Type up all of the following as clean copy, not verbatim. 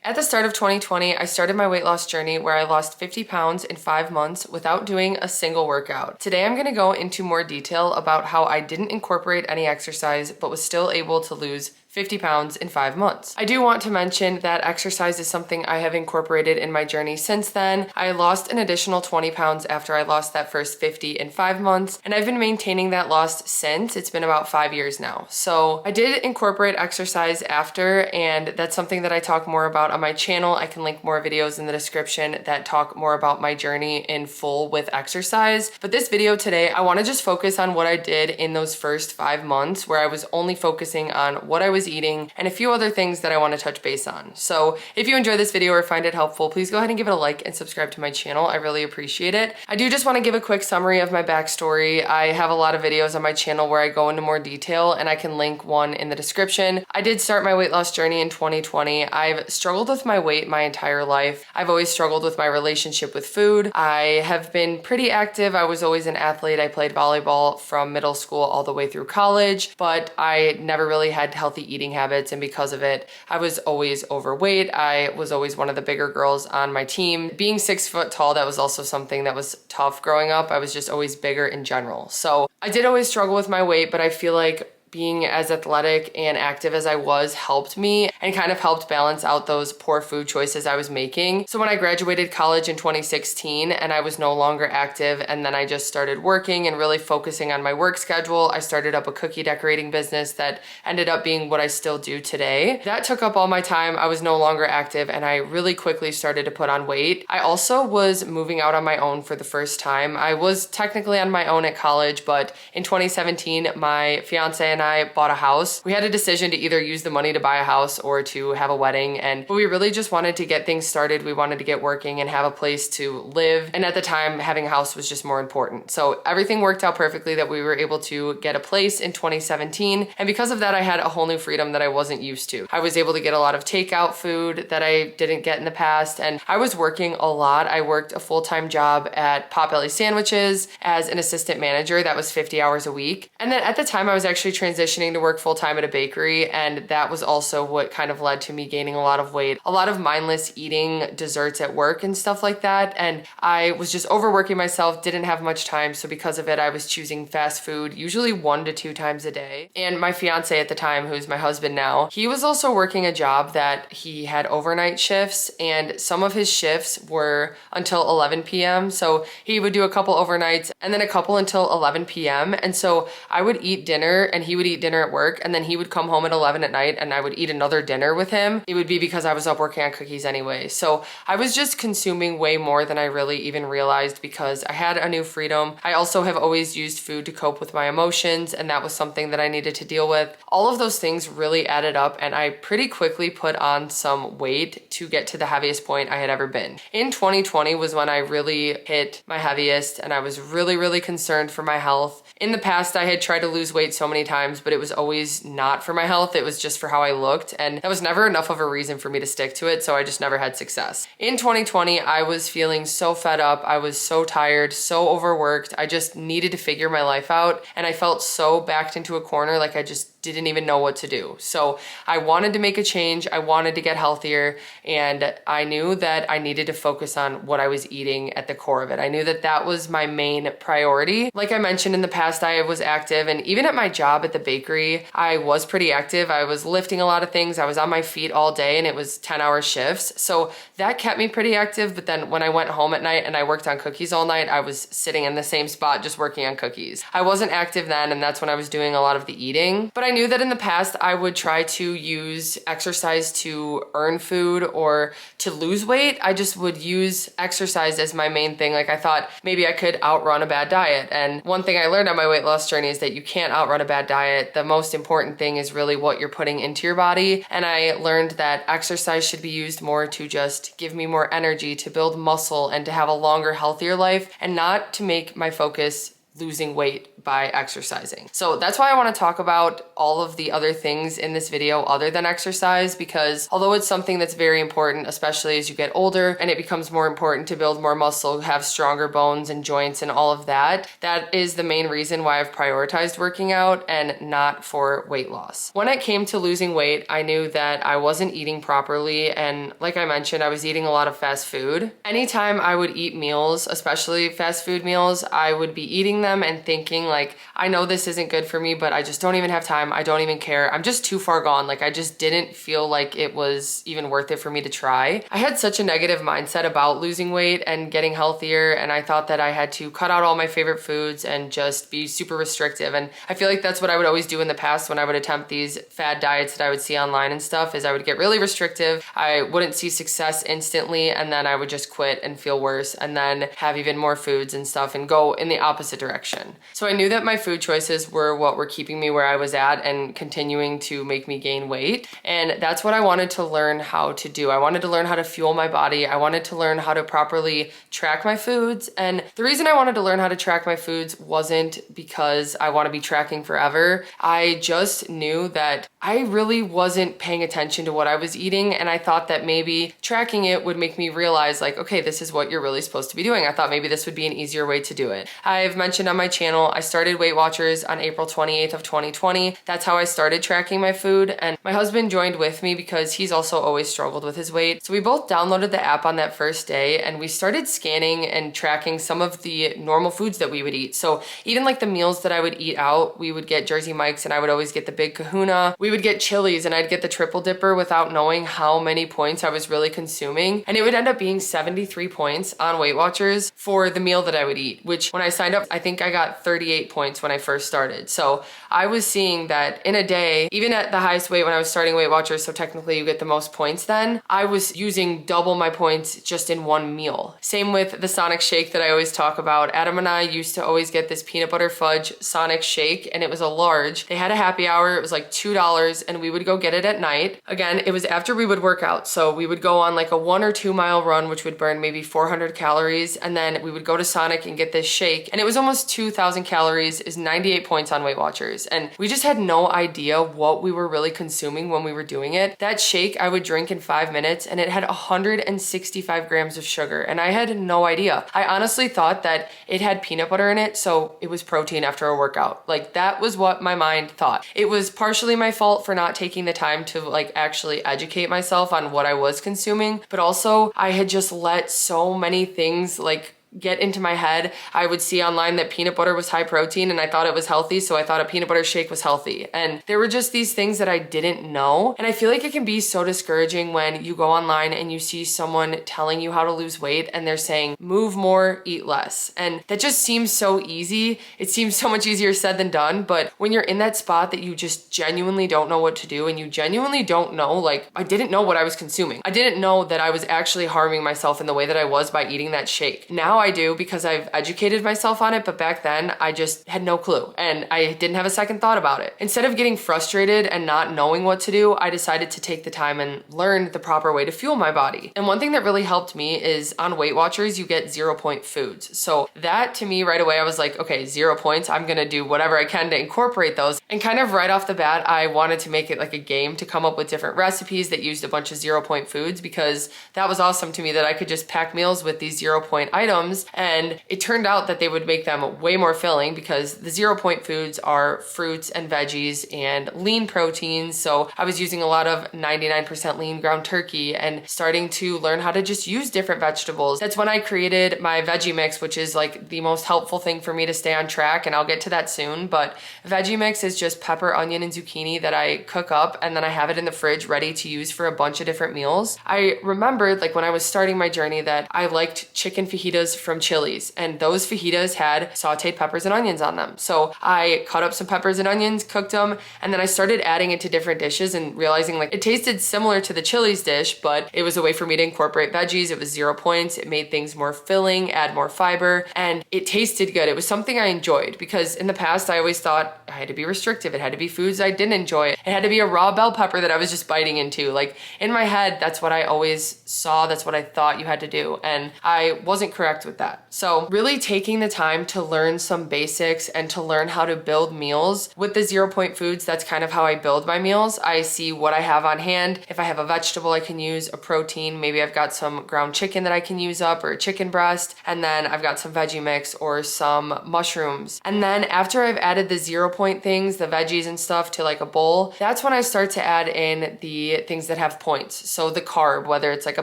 At the start of 2020, I started my weight loss journey where I lost 50 pounds in 5 months without doing a single workout. Today, I'm gonna go into more detail about how I didn't incorporate any exercise, but was still able to lose 50 pounds in 5 months. I do want to mention that exercise is something I have incorporated in my journey since then. I lost an additional 20 pounds after I lost that first 50 in 5 months, and I've been maintaining that loss since. It's been about 5 years now. So I did incorporate exercise after, and that's something that I talk more about on my channel. I can link more videos in the description that talk more about my journey in full with exercise. But this video today, I wanna just focus on what I did in those first 5 months where I was only focusing on what I was eating and a few other things that I want to touch base on. So if you enjoy this video or find it helpful, please go ahead and give it a like and subscribe to my channel. I really appreciate it. I do just want to give a quick summary of my backstory. I have a lot of videos on my channel where I go into more detail, and I can link one in the description. I did start my weight loss journey in 2020. I've struggled with my weight my entire life. I've always struggled with my relationship with food. I have been pretty active. I was always an athlete. I played volleyball from middle school all the way through college, but I never really had healthy eating habits, and because of it, I was always overweight. I was always one of the bigger girls on my team. Being 6 foot tall, that was also something that was tough growing up. I was just always bigger in general. So I did always struggle with my weight, but I feel like being as athletic and active as I was helped me and kind of helped balance out those poor food choices I was making. So when I graduated college in 2016 and I was no longer active, and then I just started working and really focusing on my work schedule, I started up a cookie decorating business that ended up being what I still do today. That took up all my time. I was no longer active, and I really quickly started to put on weight. I also was moving out on my own for the first time. I was technically on my own at college, but in 2017, my fiance and I bought a house. We had a decision to either use the money to buy a house or to have a wedding, and we really just wanted to get things started. We wanted to get working and have a place to live, and at the time, having a house was just more important. So everything worked out perfectly that we were able to get a place in 2017, and because of that, I had a whole new freedom that I wasn't used to. I was able to get a lot of takeout food that I didn't get in the past, and I was working a lot. I worked a full-time job at Potbelly Sandwiches as an assistant manager. That was 50 hours a week, and then at the time, I was actually transitioning to work full-time at a bakery, and that was also what kind of led to me gaining a lot of weight, a lot of mindless eating desserts at work and stuff like that, and I was just overworking myself, didn't have much time, so because of it, I was choosing fast food usually 1 to 2 times a day. And my fiance at the time, who's my husband now, he was also working a job that he had overnight shifts, and some of his shifts were until 11 p.m. So he would do a couple overnights and then a couple until 11 p.m. And so I would eat dinner and he would eat dinner at work, and then he would come home at 11 at night and I would eat another dinner with him. It would be because I was up working on cookies anyway. So I was just consuming way more than I really even realized because I had a new freedom. I also have always used food to cope with my emotions, and that was something that I needed to deal with. All of those things really added up, and I pretty quickly put on some weight to get to the heaviest point I had ever been. In 2020 was when I really hit my heaviest, and I was really concerned for my health. In the past, I had tried to lose weight so many times, but it was always not for my health. It was just for how I looked, and that was never enough of a reason for me to stick to it, so I just never had success. In 2020, I was feeling so fed up. I was so tired, so overworked. I just needed to figure my life out, and I felt so backed into a corner, like I just didn't even know what to do. So I wanted to make a change. I wanted to get healthier, and I knew that I needed to focus on what I was eating at the core of it. I knew that that was my main priority. Like I mentioned in the past, I was active, and even at my job at the bakery, I was pretty active. I was lifting a lot of things. I was on my feet all day, and it was 10-hour shifts. So that kept me pretty active. But then when I went home at night and I worked on cookies all night, I was sitting in the same spot just working on cookies. I wasn't active then, and that's when I was doing a lot of the eating. But I knew that in the past I would try to use exercise to earn food or to lose weight. I just would use exercise as my main thing. Like I thought maybe I could outrun a bad diet. And one thing I learned on my weight loss journey is that you can't outrun a bad diet. The most important thing is really what you're putting into your body. And I learned that exercise should be used more to just give me more energy, to build muscle, and to have a longer, healthier life, and not to make my focus losing weight by exercising. So that's why I want to talk about all of the other things in this video other than exercise, because although it's something that's very important, especially as you get older and it becomes more important to build more muscle, have stronger bones and joints and all of that, that is the main reason why I've prioritized working out and not for weight loss. When it came to losing weight, I knew that I wasn't eating properly, and like I mentioned, I was eating a lot of fast food. Anytime I would eat meals, especially fast food meals, I would be eating them and thinking like, I know this isn't good for me, but I just don't even have time. I don't even care. I'm just too far gone. Like I just didn't feel like it was even worth it for me to try. I had such a negative mindset about losing weight and getting healthier, and I thought that I had to cut out all my favorite foods and just be super restrictive. And I feel like that's what I would always do in the past when I would attempt these fad diets that I would see online and stuff, is I would get really restrictive. I wouldn't see success instantly, and then I would just quit and feel worse and then have even more foods and stuff and go in the opposite direction. So I knew that my food choices were what were keeping me where I was at and continuing to make me gain weight. And that's what I wanted to learn how to do. I wanted to learn how to fuel my body. I wanted to learn how to properly track my foods. And the reason I wanted to learn how to track my foods wasn't because I want to be tracking forever. I just knew that I really wasn't paying attention to what I was eating, and I thought that maybe tracking it would make me realize like, okay, this is what you're really supposed to be doing. I thought maybe this would be an easier way to do it. I've mentioned on my channel, I started Weight Watchers on April 28th of 2020. That's how I started tracking my food, and my husband joined with me because he's also always struggled with his weight. So we both downloaded the app on that first day, and we started scanning and tracking some of the normal foods that we would eat. So even like the meals that I would eat out, we would get Jersey Mike's and I would always get the Big Kahuna. We would get Chili's and I'd get the Triple Dipper without knowing how many points I was really consuming. And it would end up being 73 points on Weight Watchers for the meal that I would eat, which when I signed up, I think I got 38 points when I first started. So I was seeing that in a day, even at the highest weight when I was starting Weight Watchers, so technically you get the most points then, I was using double my points just in one meal. Same with the Sonic shake that I always talk about. Adam and I used to always get this peanut butter fudge Sonic shake, and it was a large. They had a happy hour. It was like $2, and we would go get it at night. Again, it was after we would work out. So we would go on like a 1 or 2 mile run, which would burn maybe 400 calories. And then we would go to Sonic and get this shake. And it was almost 2,000 calories, is 98 points on Weight Watchers. And we just had no idea what we were really consuming when we were doing it. That shake I would drink in 5 minutes, and it had 165 grams of sugar. And I had no idea. I honestly thought that it had peanut butter in it, so it was protein after a workout. Like that was what my mind thought. It was partially my fault for not taking the time to like actually educate myself on what I was consuming, but also I had just let so many things like get into my head. I would see online that peanut butter was high protein and I thought it was healthy, so I thought a peanut butter shake was healthy. And there were just these things that I didn't know. And I feel like it can be so discouraging when you go online and you see someone telling you how to lose weight and they're saying, move more, eat less. And that just seems so easy. It seems so much easier said than done. But when you're in that spot that you just genuinely don't know what to do, and you genuinely don't know, like I didn't know what I was consuming. I didn't know that I was actually harming myself in the way that I was by eating that shake. Now I do, because I've educated myself on it, but back then I just had no clue and I didn't have a second thought about it. Instead of getting frustrated and not knowing what to do, I decided to take the time and learn the proper way to fuel my body. And one thing that really helped me is on Weight Watchers, you get 0-point foods. So that to me right away, I was like, okay, 0 points. I'm gonna do whatever I can to incorporate those. And kind of right off the bat, I wanted to make it like a game to come up with different recipes that used a bunch of 0-point foods, because that was awesome to me that I could just pack meals with these 0-point items. And it turned out that they would make them way more filling, because the 0-point foods are fruits and veggies and lean proteins. So I was using a lot of 99% lean ground turkey and starting to learn how to just use different vegetables. That's when I created my veggie mix, which is like the most helpful thing for me to stay on track. And I'll get to that soon. But veggie mix is just pepper, onion, and zucchini that I cook up, and then I have it in the fridge ready to use for a bunch of different meals. I remembered like when I was starting my journey that I liked chicken fajitas from Chili's, and those fajitas had sauteed peppers and onions on them. So I cut up some peppers and onions, cooked them, and then I started adding it to different dishes and realizing like it tasted similar to the Chili's dish, but it was a way for me to incorporate veggies. It was 0 points. It made things more filling, add more fiber, and it tasted good. It was something I enjoyed, because in the past I always thought I had to be restrictive. It had to be foods I didn't enjoy. It had to be a raw bell pepper that I was just biting into. Like in my head, that's what I always saw. That's what I thought you had to do. And I wasn't correct tracked with that. So really taking the time to learn some basics and to learn how to build meals with the 0 point foods, that's kind of how I build my meals. I see what I have on hand. If I have a vegetable I can use, a protein, maybe I've got some ground chicken that I can use up or a chicken breast, and then I've got some veggie mix or some mushrooms. And then after I've added the 0 point things, the veggies and stuff to like a bowl, that's when I start to add in the things that have points. So the carb, whether it's like a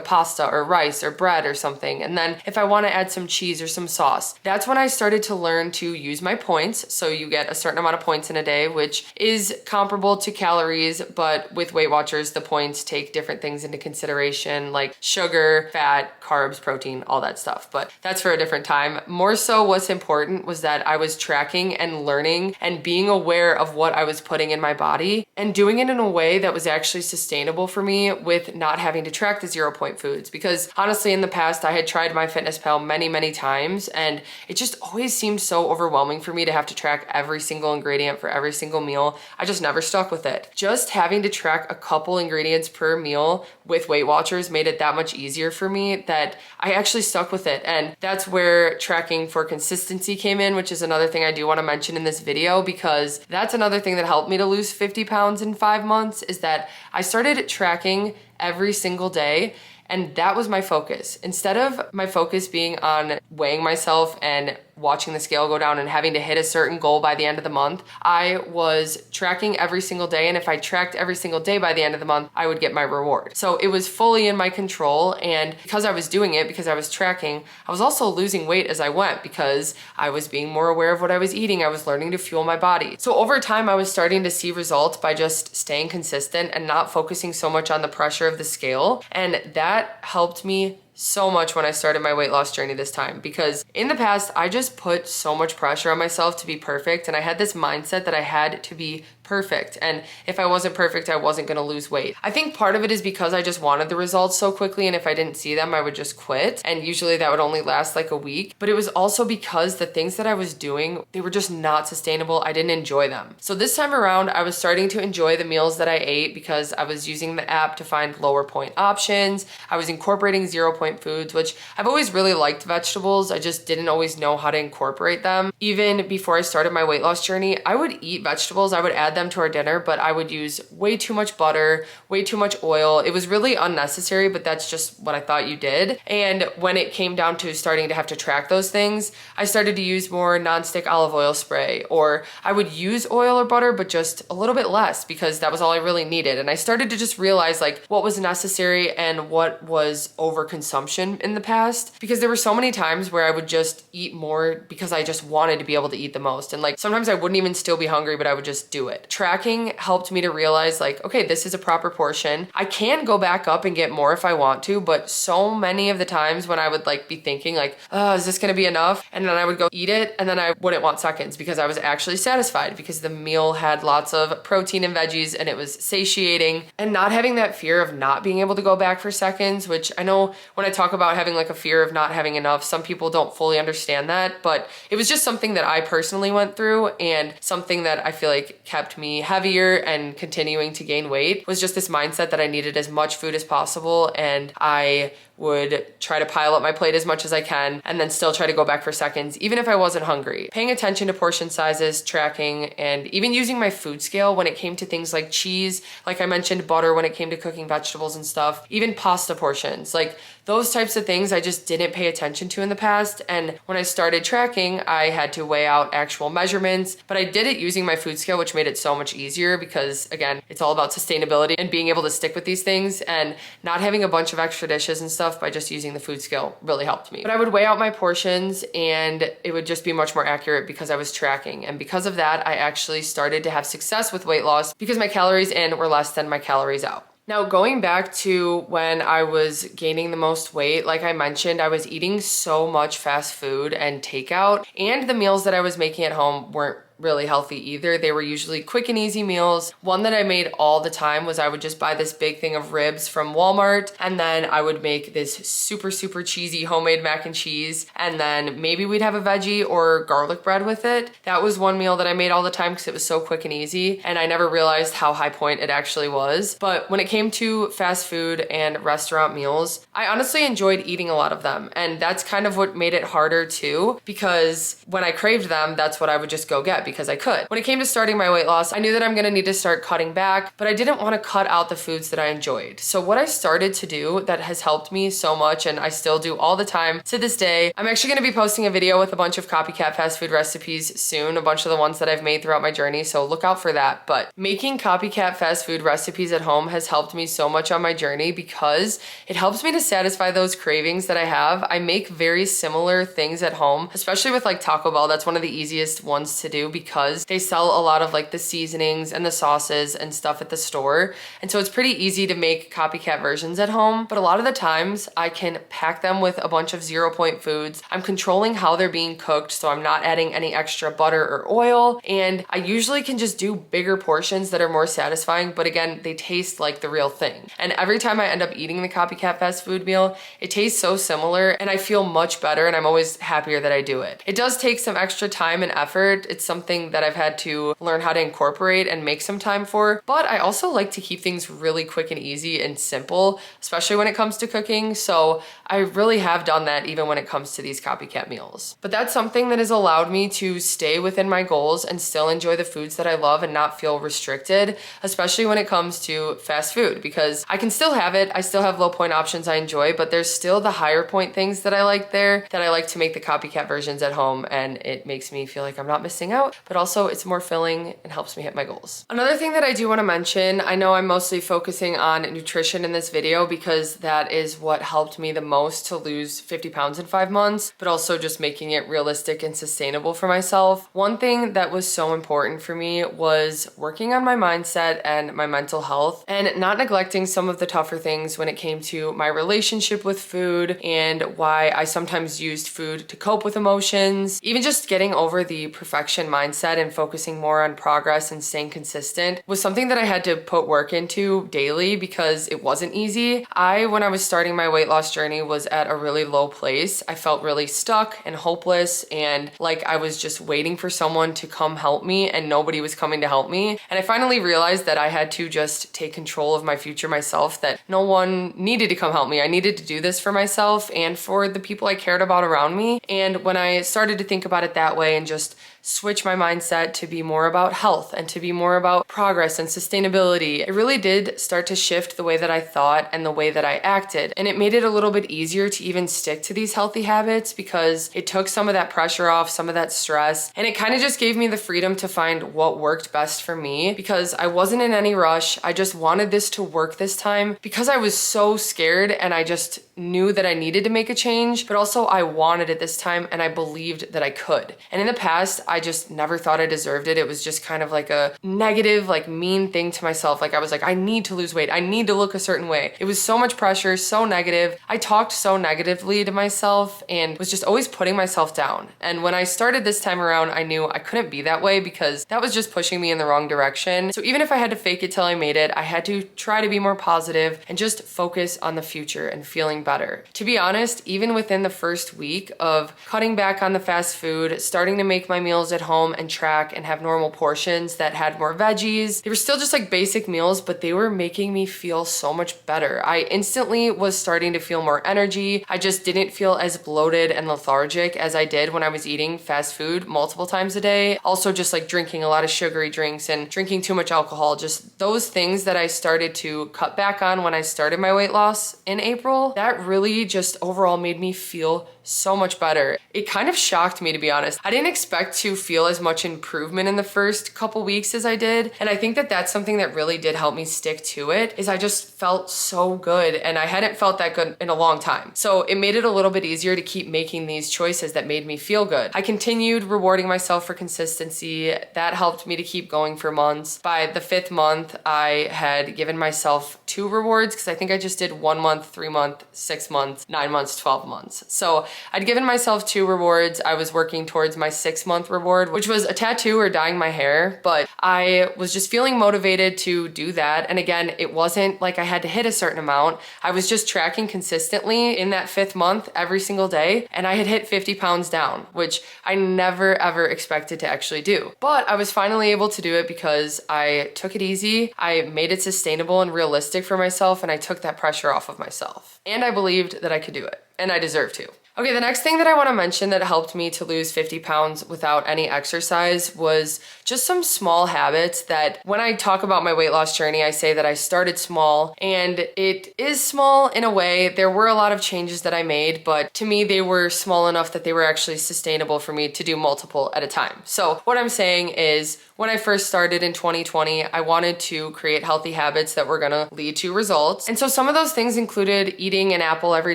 pasta or rice or bread or something. And then if I want to add some cheese or some sauce, that's when I started to learn to use my points. So you get a certain amount of points in a day, which is comparable to calories, but with Weight Watchers, the points take different things into consideration, like sugar, fat, carbs, protein, all that stuff. But that's for a different time. More so what's important was that I was tracking and learning and being aware of what I was putting in my body and doing it in a way that was actually sustainable for me with not having to track the 0 point foods. Because honestly, in the past, I had tried MyFitnessPal many times, and it just always seemed so overwhelming for me to have to track every single ingredient for every single meal. I just never stuck with it. Just having to track a couple ingredients per meal with Weight Watchers made it that much easier for me that I actually stuck with it. And that's where tracking for consistency came in, which is another thing I do want to mention in this video, because that's another thing that helped me to lose 50 pounds in 5 months, is that I started tracking every single day. And that was my focus. Instead of my focus being on weighing myself and watching the scale go down and having to hit a certain goal by the end of the month, I was tracking every single day. And if I tracked every single day by the end of the month, I would get my reward. So it was fully in my control. And because I was doing it, because I was tracking, I was also losing weight as I went because I was being more aware of what I was eating. I was learning to fuel my body. So over time, I was starting to see results by just staying consistent and not focusing so much on the pressure of the scale. And that helped me so much when I started my weight loss journey this time, because in the past, I just put so much pressure on myself to be perfect. And I had this mindset that I had to be perfect. And if I wasn't perfect, I wasn't going to lose weight. I think part of it is because I just wanted the results so quickly. And if I didn't see them, I would just quit. And usually that would only last like a week. But it was also because the things that I was doing, they were just not sustainable. I didn't enjoy them. So this time around, I was starting to enjoy the meals that I ate because I was using the app to find lower point options. I was incorporating 0 point foods, which I've always really liked vegetables. I just didn't always know how to incorporate them. Even before I started my weight loss journey, I would eat vegetables. I would add them to our dinner, but I would use way too much butter, way too much oil. It was really unnecessary, but that's just what I thought you did. And when it came down to starting to have to track those things, I started to use more nonstick olive oil spray, or I would use oil or butter, but just a little bit less because that was all I really needed. And I started to just realize like what was necessary and what was overconsumption in the past, because there were so many times where I would just eat more because I just wanted to be able to eat the most. And like sometimes I wouldn't even still be hungry, but I would just do it. Tracking helped me to realize like, okay, this is a proper portion. I can go back up and get more if I want to, but so many of the times when I would like be thinking like, oh, is this gonna be enough? And then I would go eat it and then I wouldn't want seconds because I was actually satisfied because the meal had lots of protein and veggies and it was satiating. And not having that fear of not being able to go back for seconds, which I know when I talk about having like a fear of not having enough, some people don't fully understand that, but it was just something that I personally went through, and something that I feel like kept me heavier and continuing to gain weight was just this mindset that I needed as much food as possible, and I would try to pile up my plate as much as I can and then still try to go back for seconds, even if I wasn't hungry. Paying attention to portion sizes, tracking, and even using my food scale when it came to things like cheese, like I mentioned, butter when it came to cooking vegetables and stuff, even pasta portions, like those types of things I just didn't pay attention to in the past. And when I started tracking, I had to weigh out actual measurements, but I did it using my food scale, which made it so much easier because again, it's all about sustainability and being able to stick with these things, and not having a bunch of extra dishes and stuff by just using the food scale really helped me. But I would weigh out my portions and it would just be much more accurate because I was tracking. And because of that, I actually started to have success with weight loss because my calories in were less than my calories out. Now, going back to when I was gaining the most weight, like I mentioned, I was eating so much fast food and takeout, and the meals that I was making at home weren't really healthy either. They were usually quick and easy meals. One that I made all the time was I would just buy this big thing of ribs from Walmart, and then I would make this super, super cheesy homemade mac and cheese, and then maybe we'd have a veggie or garlic bread with it. That was one meal that I made all the time because it was so quick and easy, and I never realized how high point it actually was. But when it came to fast food and restaurant meals, I honestly enjoyed eating a lot of them, and that's kind of what made it harder too, because when I craved them, that's what I would just go get because I could. When it came to starting my weight loss, I knew that I'm gonna need to start cutting back, but I didn't want to cut out the foods that I enjoyed. So what I started to do that has helped me so much, and I still do all the time to this day, I'm actually gonna be posting a video with a bunch of copycat fast food recipes soon, a bunch of the ones that I've made throughout my journey, so look out for that. But making copycat fast food recipes at home has helped me so much on my journey because it helps me to satisfy those cravings that I have. I make very similar things at home, especially with like Taco Bell. That's one of the easiest ones to do because they sell a lot of like the seasonings and the sauces and stuff at the store. And so it's pretty easy to make copycat versions at home. But a lot of the times I can pack them with a bunch of 0 point foods. I'm controlling how they're being cooked, so I'm not adding any extra butter or oil. And I usually can just do bigger portions that are more satisfying, but again, they taste like the real thing. And every time I end up eating the copycat fast food meal, it tastes so similar and I feel much better, and I'm always happier that I do it. It does take some extra time and effort. It's something that I've had to learn how to incorporate and make some time for, but I also like to keep things really quick and easy and simple, especially when it comes to cooking. So I really have done that even when it comes to these copycat meals. But that's something that has allowed me to stay within my goals and still enjoy the foods that I love and not feel restricted, especially when it comes to fast food, because I can still have it. I still have low point options I enjoy, but there's still the higher point things that I like there that I like to make the copycat versions at home, and it makes me feel like I'm not missing out, but also it's more filling and helps me hit my goals. Another thing that I do want to mention, I know I'm mostly focusing on nutrition in this video because that is what helped me the most to lose 50 pounds in 5 months, but also just making it realistic and sustainable for myself. One thing that was so important for me was working on my mindset and my mental health and not neglecting some of the tougher things when it came to my relationship with food and why I sometimes used food to cope with emotions. Even just getting over the perfection mindset and focusing more on progress and staying consistent was something that I had to put work into daily because it wasn't easy. When I was starting my weight loss journey, was at a really low place. I felt really stuck and hopeless and like I was just waiting for someone to come help me and nobody was coming to help me. And I finally realized that I had to just take control of my future myself, that no one needed to come help me. I needed to do this for myself and for the people I cared about around me. And when I started to think about it that way and just switch my mindset to be more about health and to be more about progress and sustainability, it really did start to shift the way that I thought and the way that I acted. And it made it a little bit easier to even stick to these healthy habits because it took some of that pressure off, some of that stress, and it kind of just gave me the freedom to find what worked best for me because I wasn't in any rush. I just wanted this to work this time because I was so scared and I just knew that I needed to make a change, but also I wanted it this time and I believed that I could. And in the past, I just never thought I deserved it. It was just kind of like a negative, like mean thing to myself. Like I was like, I need to lose weight. I need to look a certain way. It was so much pressure, so negative. I talked so negatively to myself and was just always putting myself down. And when I started this time around, I knew I couldn't be that way because that was just pushing me in the wrong direction. So even if I had to fake it till I made it, I had to try to be more positive and just focus on the future and feeling better. To be honest, even within the first week of cutting back on the fast food, starting to make my meals at home and track and have normal portions that had more veggies, they were still just like basic meals, but they were making me feel so much better. I instantly was starting to feel more energy. I just didn't feel as bloated and lethargic as I did when I was eating fast food multiple times a day. Also just like drinking a lot of sugary drinks and drinking too much alcohol, just those things that I started to cut back on when I started my weight loss in April, that really just overall made me feel so much better. It kind of shocked me, to be honest. I didn't expect to feel as much improvement in the first couple weeks as I did. And I think that that's something that really did help me stick to it, is I just felt so good and I hadn't felt that good in a long time. So it made it a little bit easier to keep making these choices that made me feel good. I continued rewarding myself for consistency. That helped me to keep going for months. By the 5th month, I had given myself 2 rewards because I think I just did 1 month, 3 month, 6 months, 9 months, 12 months. So I'd given myself 2 rewards. I was working towards my 6-month reward board, which was a tattoo or dyeing my hair, but I was just feeling motivated to do that. And again, it wasn't like I had to hit a certain amount. I was just tracking consistently in that 5th month every single day, and I had hit 50 pounds down, which I never ever expected to actually do. But I was finally able to do it because I took it easy, I made it sustainable and realistic for myself, and I took that pressure off of myself. And I believed that I could do it, and I deserve to. Okay, the next thing that I want to mention that helped me to lose 50 pounds without any exercise was just some small habits that when I talk about my weight loss journey, I say that I started small, and it is small in a way. There were a lot of changes that I made, but to me, they were small enough that they were actually sustainable for me to do multiple at a time. So what I'm saying is, when I first started in 2020, I wanted to create healthy habits that were gonna lead to results. And so some of those things included eating an apple every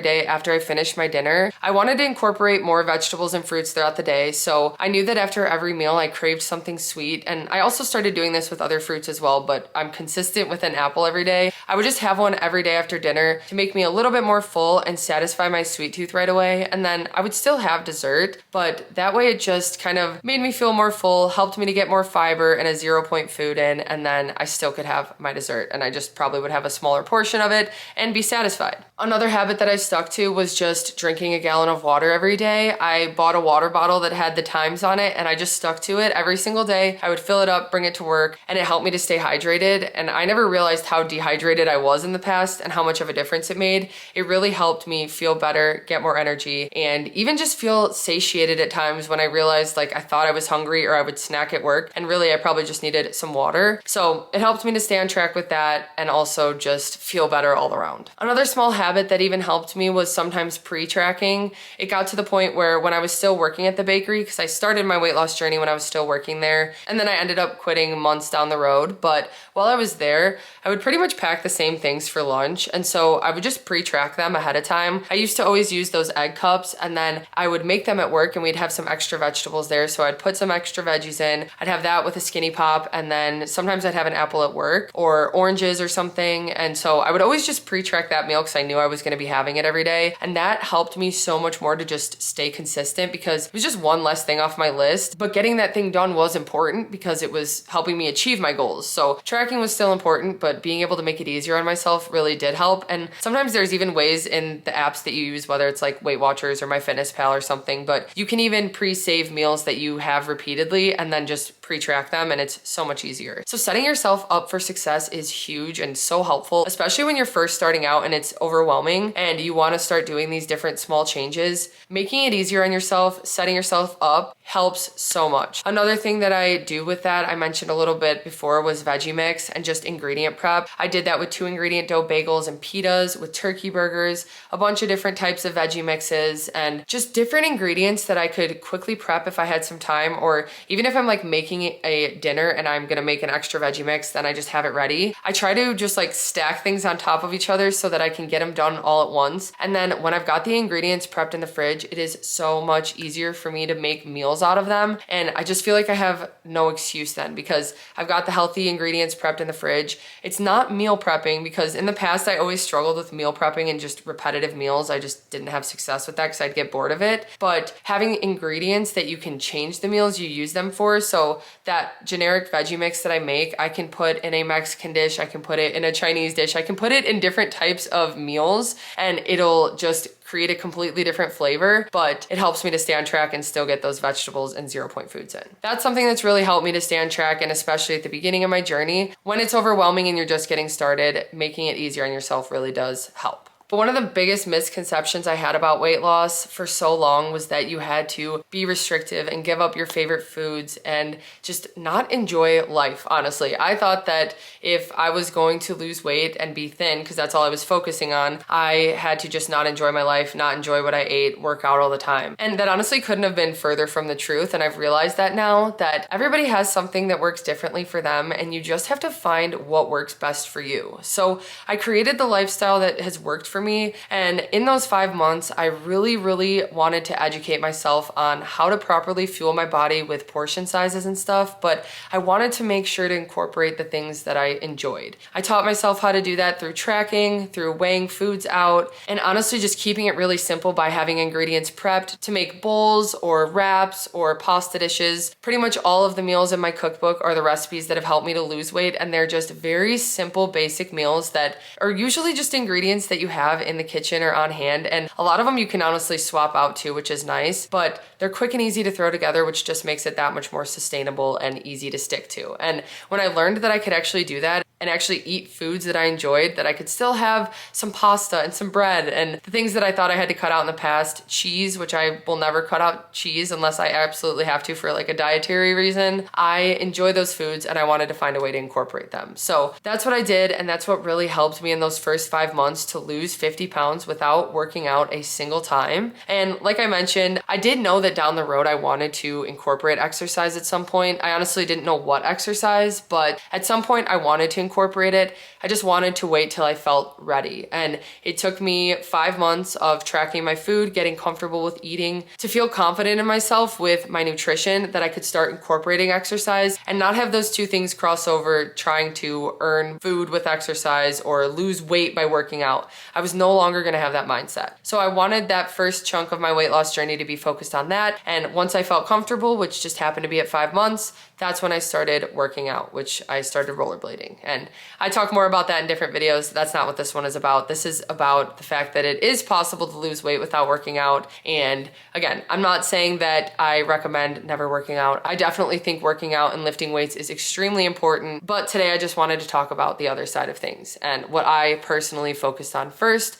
day after I finished my dinner. I wanted to incorporate more vegetables and fruits throughout the day, so I knew that after every meal I craved something sweet, and I also started doing this with other fruits as well, but I'm consistent with an apple every day. I would just have one every day after dinner to make me a little bit more full and satisfy my sweet tooth right away, and then I would still have dessert, but that way it just kind of made me feel more full, helped me to get more fiber and a 0-point food in, and then I still could have my dessert, and I just probably would have a smaller portion of it and be satisfied. Another habit that I stuck to was just drinking a gallon of water every day. I bought a water bottle that had the times on it, and I just stuck to it every single day. I would fill it up, bring it to work, and it helped me to stay hydrated. And I never realized how dehydrated I was in the past and how much of a difference it made. It really helped me feel better, get more energy, and even just feel satiated at times when I realized like I thought I was hungry or I would snack at work, and really I probably just needed some water. So it helped me to stay on track with that and also just feel better all around. Another small habit that even helped me was sometimes pre-tracking. It got to the point where when I was still working at the bakery, because I started my weight loss journey when I was still working there, and then I ended up quitting months down the road. But while I was there, I would pretty much pack the same things for lunch. And so I would just pre-track them ahead of time. I used to always use those egg cups, and then I would make them at work and we'd have some extra vegetables there. So I'd put some extra veggies in. I'd have that with a skinny pop, and then sometimes I'd have an apple at work or oranges or something. And so I would always just pre-track that meal because I knew I was going to be having it every day. And that helped me so much more to just stay consistent because it was just one less thing off my list. But getting that thing done was important because it was helping me achieve my goals. So tracking was still important, but being able to make it easier on myself really did help. And sometimes there's even ways in the apps that you use, whether it's like Weight Watchers or MyFitnessPal or something, but you can even pre-save meals that you have repeatedly and then just pre-track them, and it's so much easier. So setting yourself up for success is huge and so helpful, especially when you're first starting out and it's overwhelming and you want to start doing these different small changes. Making it easier on yourself, setting yourself up helps so much. Another thing that I do with that, I mentioned a little bit before, was veggie mix and just ingredient prep. I did that with 2-ingredient dough bagels and pitas, with turkey burgers, a bunch of different types of veggie mixes, and just different ingredients that I could quickly prep if I had some time, or even if I'm like making a dinner and I'm gonna make an extra veggie mix, then I just have it ready. I try to just like stack things on top of each other so that I can get them done all at once. And then when I've got the ingredients prepped in the fridge, it is so much easier for me to make meals out of them. And I just feel like I have no excuse then because I've got the healthy ingredients prepped in the fridge. It's not meal prepping because in the past I always struggled with meal prepping and just repetitive meals. I just didn't have success with that because I'd get bored of it. But having ingredients that you can change the meals you use them for, so that generic veggie mix that I make, I can put in a Mexican dish, I can put it in a Chinese dish, I can put it in different types of meals, and it'll just create a completely different flavor, but it helps me to stay on track and still get those vegetables and 0-point foods in. That's something that's really helped me to stay on track, and especially at the beginning of my journey, when it's overwhelming and you're just getting started, making it easier on yourself really does help. But one of the biggest misconceptions I had about weight loss for so long was that you had to be restrictive and give up your favorite foods and just not enjoy life, honestly. I thought that if I was going to lose weight and be thin, because that's all I was focusing on, I had to just not enjoy my life, not enjoy what I ate, work out all the time. And that honestly couldn't have been further from the truth. And I've realized that now, that everybody has something that works differently for them, and you just have to find what works best for you. So I created the lifestyle that has worked for for me. And in those 5 months, I really wanted to educate myself on how to properly fuel my body with portion sizes and stuff, but I wanted to make sure to incorporate the things that I enjoyed. I taught myself how to do that through tracking, through weighing foods out, and honestly just keeping it really simple by having ingredients prepped to make bowls or wraps or pasta dishes. Pretty much all of the meals in my cookbook are the recipes that have helped me to lose weight, and they're just very simple, basic meals that are usually just ingredients that you have in the kitchen or on hand, and a lot of them you can honestly swap out too, which is nice, but they're quick and easy to throw together, which just makes it that much more sustainable and easy to stick to. And when I learned that I could actually do that and actually eat foods that I enjoyed, that I could still have some pasta and some bread and the things that I thought I had to cut out in the past, cheese, which I will never cut out cheese unless I absolutely have to for like a dietary reason. I enjoy those foods and I wanted to find a way to incorporate them. So that's what I did, and that's what really helped me in those first 5 months to lose 50 pounds without working out a single time. And like I mentioned, I did know that down the road I wanted to incorporate exercise at some point. I honestly didn't know what exercise, but at some point I wanted to incorporate it. I just wanted to wait till I felt ready. And it took me 5 months of tracking my food, getting comfortable with eating, to feel confident in myself with my nutrition that I could start incorporating exercise and not have those two things cross over, trying to earn food with exercise or lose weight by working out. I was no longer gonna have that mindset. So I wanted that first chunk of my weight loss journey to be focused on that. And once I felt comfortable, which just happened to be at 5 months, that's when I started working out, which I started rollerblading. And I talk more about that in different videos. That's not what this one is about. This is about the fact that it is possible to lose weight without working out. And again, I'm not saying that I recommend never working out. I definitely think working out and lifting weights is extremely important, but today I just wanted to talk about the other side of things and what I personally focused on first,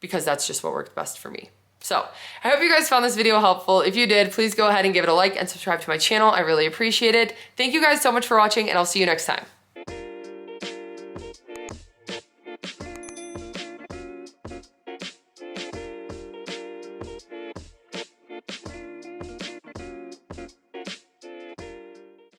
because that's just what worked best for me. So I hope you guys found this video helpful. If you did, please go ahead and give it a like and subscribe to my channel. I really appreciate it. Thank you guys so much for watching, and I'll see you next time.